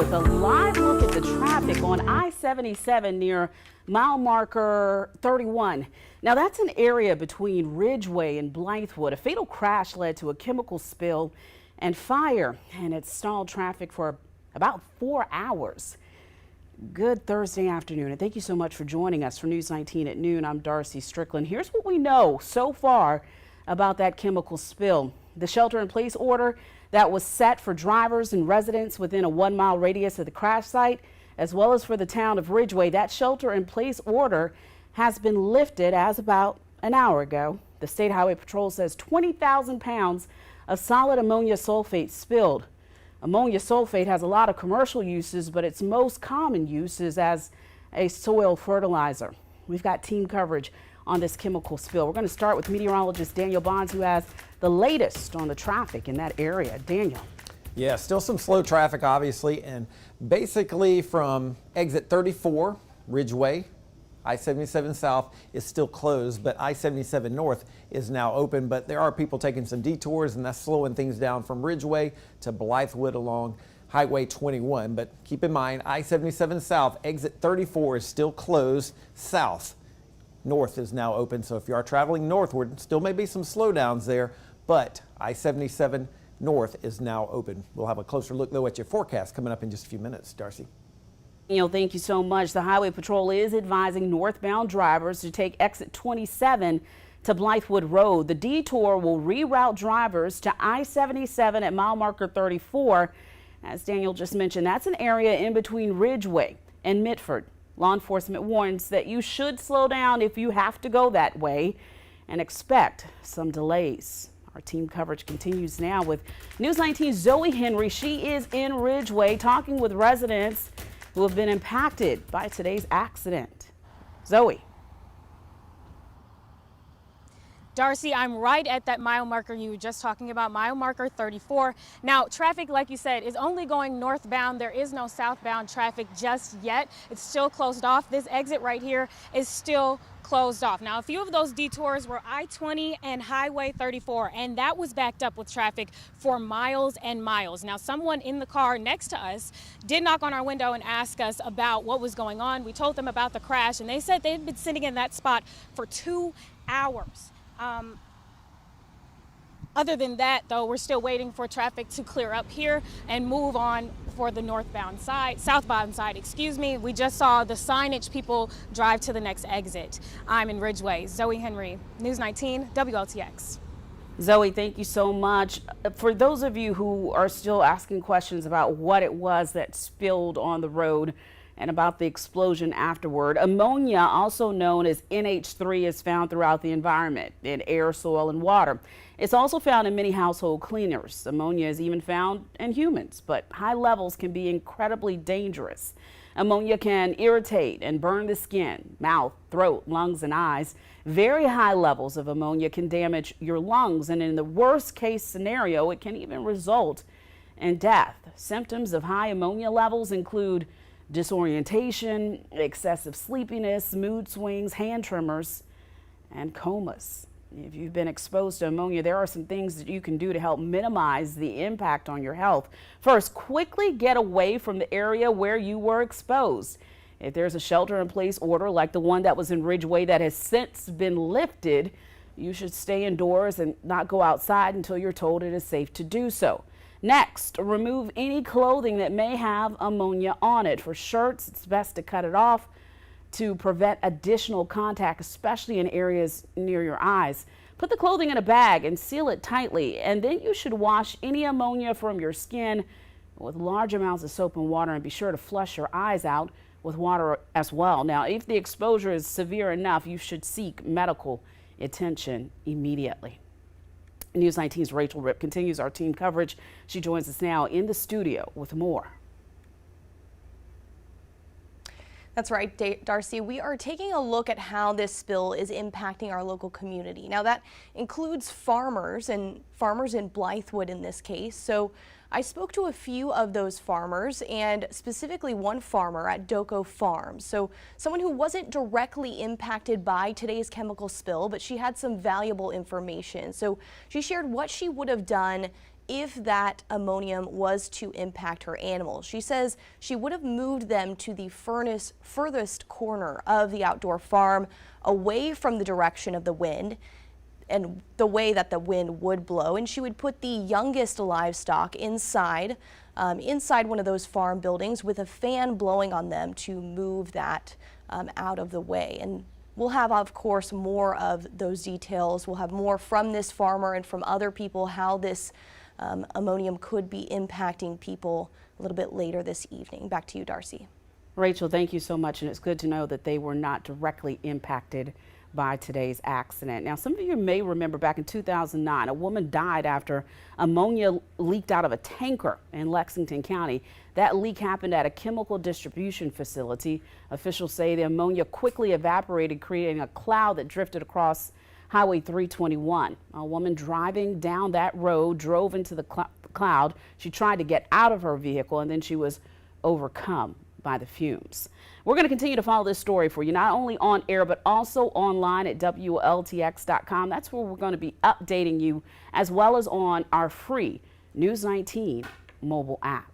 with a live look at the traffic on I-77 near mile marker 31. Now that's an area between Ridgeway and Blythewood. A fatal crash led to a chemical spill and fire, and it stalled traffic for about 4 hours. Good Thursday afternoon, and thank you so much for joining us for News 19 at noon. I'm Darcy Strickland. Here's what we know so far about that chemical spill. The shelter-in-place order that was set for drivers and residents within a 1-mile radius of the crash site, as well as for the town of Ridgeway, that shelter-in-place order has been lifted as about an hour ago. The State Highway Patrol says 20,000 pounds of solid ammonia sulfate spilled. Ammonia sulfate has a lot of commercial uses, but its most common use is as a soil fertilizer. We've got team coverage on this chemical spill. We're going to start with meteorologist Daniel Bonds, who has the latest on the traffic in that area. Daniel. Yeah, still some slow traffic, obviously, and basically from exit 34, Ridgeway, I-77 South is still closed, but I-77 North is now open. But there are people taking some detours, and that's slowing things down from Ridgeway to Blythewood along Highway 21. But keep in mind, I-77 South, exit 34 is still closed south. North is now open, so if you are traveling northward, still may be some slowdowns there, but I-77 North is now open. We'll have a closer look, though, at your forecast coming up in just a few minutes. Darcy. Thank you so much. The Highway Patrol is advising northbound drivers to take exit 27 to Blythewood Road. The detour will reroute drivers to I-77 at mile marker 34. As Daniel just mentioned, that's an area in between Ridgeway and Mitford. Law enforcement warns that you should slow down if you have to go that way and expect some delays. Our team coverage continues now with News 19's Zoe Henry. She is in Ridgeway talking with residents who have been impacted by today's accident. Zoe. Darcy, I'm right at that mile marker you were just talking about, mile marker 34. Now, traffic, like you said, is only going northbound. There is no southbound traffic just yet. It's still closed off. This exit right here is still closed off. Now, a few of those detours were I-20 and Highway 34, and that was backed up with traffic for miles and miles. Now, someone in the car next to us did knock on our window and ask us about what was going on. We told them about the crash, and they said they'd been sitting in that spot for 2 hours. Other than that, though, we're still waiting for traffic to clear up here and move on for the southbound side, excuse me. We just saw the signage people drive to the next exit. I'm in Ridgeway. Zoe Henry, News 19, WLTX. Zoe, thank you so much. For those of you who are still asking questions about what it was that spilled on the road and about the explosion afterward, ammonia, also known as NH3, is found throughout the environment in air, soil, and water. It's also found in many household cleaners. Ammonia is even found in humans, but high levels can be incredibly dangerous. Ammonia can irritate and burn the skin, mouth, throat, lungs, and eyes. Very high levels of ammonia can damage your lungs, and in the worst case scenario, it can even result in death. Symptoms of high ammonia levels include disorientation, excessive sleepiness, mood swings, hand tremors, and comas. If you've been exposed to ammonia, there are some things that you can do to help minimize the impact on your health. First, quickly get away from the area where you were exposed. If there's a shelter-in-place order like the one that was in Ridgeway that has since been lifted, you should stay indoors and not go outside until you're told it is safe to do so. Next, remove any clothing that may have ammonia on it. For shirts, it's best to cut it off to prevent additional contact, especially in areas near your eyes. Put the clothing in a bag and seal it tightly, and then you should wash any ammonia from your skin with large amounts of soap and water, and be sure to flush your eyes out with water as well. Now, if the exposure is severe enough, you should seek medical attention immediately. News 19's Rachel Ripp continues our team coverage. She joins us now in the studio with more. That's right, Darcy. We are taking a look at how this spill is impacting our local community. Now, that includes farmers in Blythewood in this case. So I spoke to a few of those farmers, and specifically one farmer at Doko Farms. So someone who wasn't directly impacted by today's chemical spill, but she had some valuable information. So she shared what she would have done if that ammonium was to impact her animals. She says she would have moved them to the furthest corner of the outdoor farm, away from the direction of the wind and the way that the wind would blow, and she would put the youngest livestock inside one of those farm buildings with a fan blowing on them to move that out of the way. And we'll have, of course, more of those details. We'll have more from this farmer and from other people how this ammonium could be impacting people a little bit later this evening. Back to you, Darcy. Rachel, thank you so much, and it's good to know that they were not directly impacted by today's accident. Now, some of you may remember back in 2009, a woman died after ammonia leaked out of a tanker in Lexington County. That leak happened at a chemical distribution facility. Officials say the ammonia quickly evaporated, creating a cloud that drifted across Highway 321. A woman driving down that road drove into the cloud. She tried to get out of her vehicle, and then she was overcome by the fumes. We're going to continue to follow this story for you, not only on air, but also online at WLTX.com. That's where we're going to be updating you, as well as on our free News 19 mobile app.